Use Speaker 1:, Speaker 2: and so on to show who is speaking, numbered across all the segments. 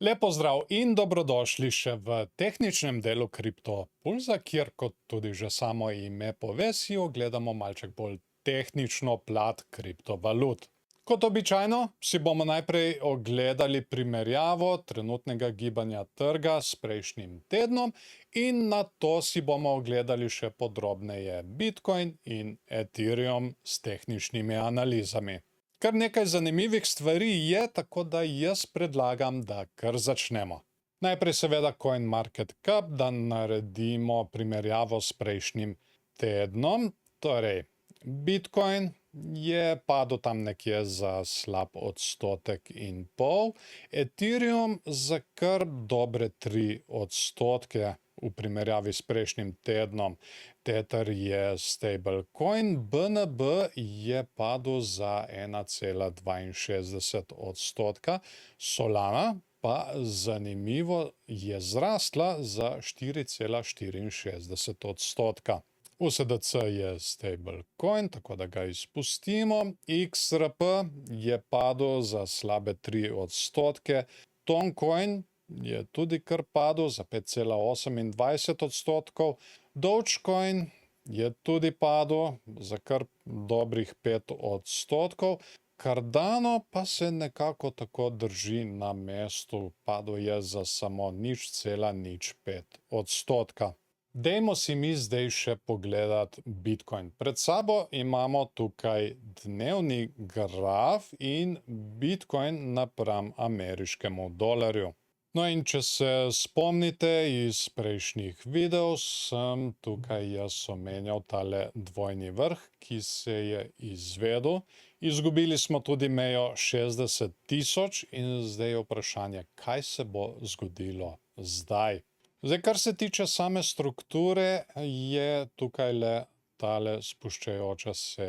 Speaker 1: Lepo zdrav in dobrodošli še v tehničnem delu Kriptopulza, kjer, kot tudi že samo ime pove, si ogledamo malček bolj tehnično plat kriptovalut. Kot običajno si bomo najprej ogledali primerjavo trenutnega gibanja trga s prejšnjim tednom in nato si bomo ogledali še podrobneje Bitcoin in Ethereum s tehničnimi analizami. Kar nekaj zanimivih stvari je, tako da jaz predlagam, da kar začnemo. Najprej seveda CoinMarketCap, da naredimo primerjavo s prejšnjim tednom. Torej, Bitcoin je padel tam nekje za slab 1,5%, Ethereum za kar dobre 3% v primerjavi s prejšnjim tednom. Tether je stablecoin, BNB je padel za 1,62%, Solana pa zanimivo je zrastla za 4,64%. USDC je stablecoin, tako da ga izpustimo. XRP je padel za slabe 3%, Toncoin je tudi kar padel za 5,28%, Dogecoin je tudi padel za kar dobrih 5%, Cardano pa se nekako tako drži na mestu, padel je za samo 0,05%. Dajmo si mi zdaj še pogledati Bitcoin. Pred sabo imamo tukaj dnevni graf in Bitcoin napram ameriškemu dolarju. No in če se spomnite iz prejšnjih videov, sem tukaj jaz omenjal tale dvojni vrh, ki se je izvedel. Izgubili smo tudi mejo 60.000 in zdaj je vprašanje, kaj se bo zgodilo zdaj. Zdaj, kar se tiče same strukture, je tukaj le tale spuščajoča se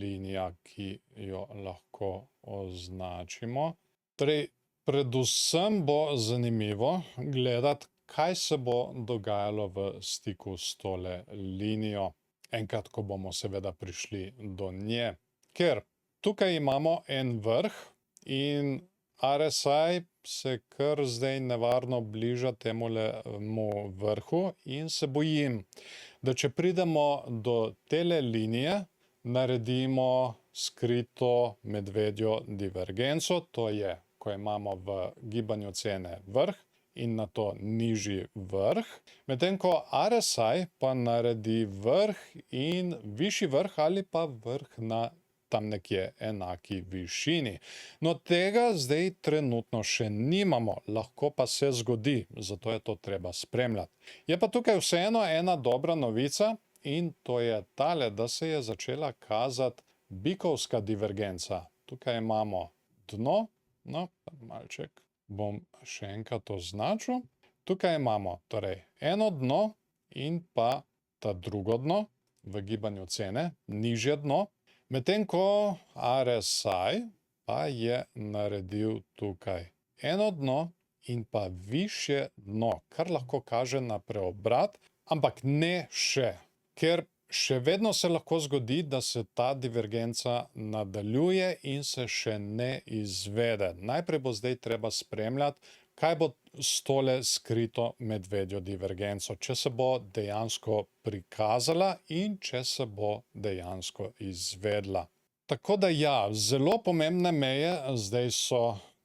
Speaker 1: linija, ki jo lahko označimo. Torej, predvsem bo zanimivo gledati, kaj se bo dogajalo v stiku s tole linijo, enkrat, ko bomo seveda prišli do nje. Ker tukaj imamo en vrh in RSI se kar zdaj nevarno bliža temulemu vrhu in se bojim, da če pridemo do tele linije, naredimo skrito medvedjo divergenco, to je, ko imamo v gibanju cene vrh in nato nižji vrh, medtem ko RSI pa naredi vrh in višji vrh ali pa vrh na tam nekje enaki višini. No, tega zdaj trenutno še nimamo, lahko pa se zgodi, zato je to treba spremljati. Je pa tukaj vseeno ena dobra novica in to je tale, da se je začela kazati bikovska divergenca. Tukaj imamo dno, no, malček bom še enkrat označil. Tukaj imamo torej eno dno in pa ta drugo dno v gibanju cene, nižje dno. Medtem ko RSI pa je naredil tukaj eno dno in pa višje dno, kar lahko kaže na preobrat, ampak ne še, ker še vedno se lahko zgodi, da se ta divergenca nadaljuje in se še ne izvede. Najprej bo zdaj treba spremljati, kaj bo s tole skrito medvedjo divergenco, če se bo dejansko prikazala in če se bo dejansko izvedla. Tako da ja, zelo pomembne meje zdaj so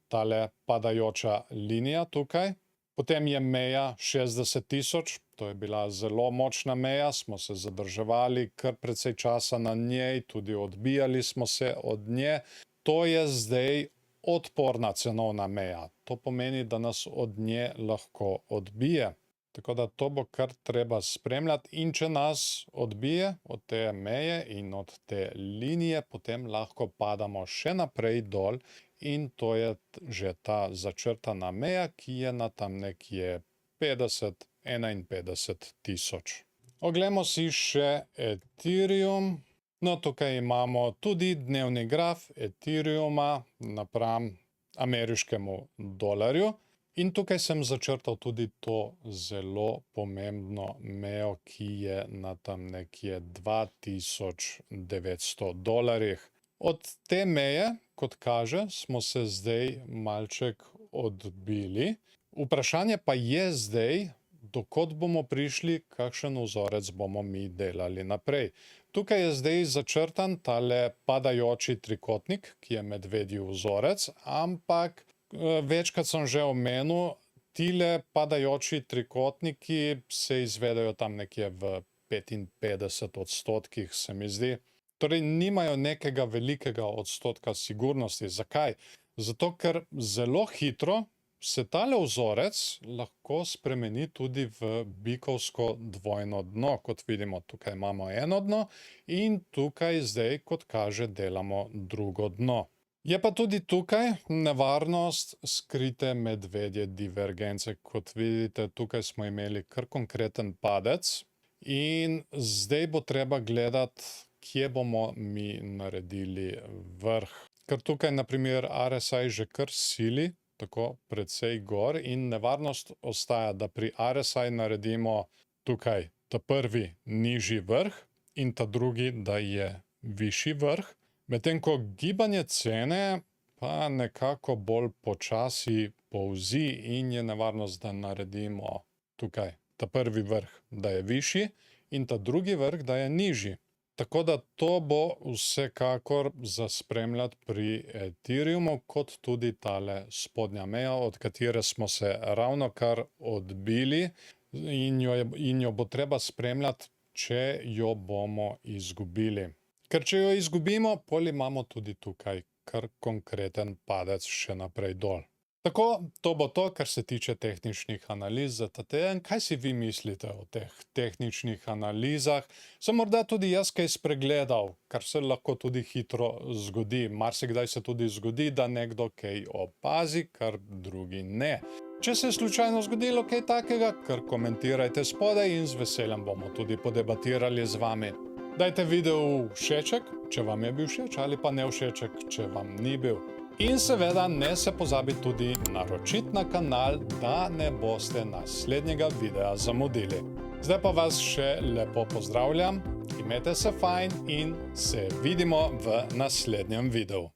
Speaker 1: tale padajoča linija tukaj, potem je meja 60.000, to je bila zelo močna meja, smo se zadrževali kar precej časa na njej, tudi odbijali smo se od nje. To je zdaj odporna cenovna meja. To pomeni, da nas od nje lahko odbije. Tako da to bo kar treba spremljati in če nas odbije od te meje in od te linije, potem lahko padamo še naprej dol in to je že ta začrtana meja, ki je na tam nekje 51.000. Oglejmo si še Ethereum. No, tukaj imamo tudi dnevni graf Ethereuma napram ameriškemu dolarju. In tukaj sem začrtal tudi to zelo pomembno mejo, ki je na tam nekje $2,900. Od te meje, kot kaže, smo se zdaj malček odbili. Vprašanje pa je zdaj, dokot bomo prišli, kakšen vzorec bomo mi delali naprej. Tukaj je zdaj začrtan tale padajoči trikotnik, ki je medvedji vzorec, ampak večkrat sem že omenil, tile padajoči trikotniki se izvedajo tam nekje v 55%, se mi zdi. Torej nimajo nekega velikega odstotka sigurnosti. Zakaj? Zato, ker zelo hitro se tale vzorec lahko spremeni tudi v bikovsko dvojno dno. Kot vidimo, tukaj imamo eno dno in tukaj zdaj, kot kaže, delamo drugo dno. Je pa tudi tukaj nevarnost skrite medvedje divergence. Kot vidite, tukaj smo imeli kar konkreten padec in zdaj bo treba gledati, kje bomo mi naredili vrh. Ker tukaj, na primer, RSI že kar sili, tako precej gor in nevarnost ostaja, da pri RSI naredimo tukaj ta prvi nižji vrh in ta drugi, da je višji vrh. Medtem ko gibanje cene pa nekako bolj počasi polzi in je nevarnost, da naredimo tukaj ta prvi vrh, da je višji in ta drugi vrh, da je nižji. Tako da to bo vsekakor za spremljati pri Ethereumu, kot tudi tale spodnja meja, od katere smo se ravno kar odbili in jo bo treba spremljati, če jo bomo izgubili. Ker če jo izgubimo, potem imamo tudi tukaj kar konkreten padec še naprej dol. Tako, to bo to, kar se tiče tehničnih analiz za ta teden. Kaj si vi mislite o teh tehničnih analizah? Sem morda tudi jaz kaj spregledal, kar se lahko tudi hitro zgodi. Marsikdaj se tudi zgodi, da nekdo kaj opazi, kar drugi ne. Če se je slučajno zgodilo kaj takega, kar komentirajte spodaj in z veseljem bomo tudi podebatirali z vami. Dajte videu všeček, če vam je bil všeč, ali pa ne všeček, če vam ni bil. In seveda ne se pozabi tudi naročiti na kanal, da ne boste naslednjega videa zamudili. Zdaj pa vas še lepo pozdravljam, imejte se fajn in se vidimo v naslednjem videu.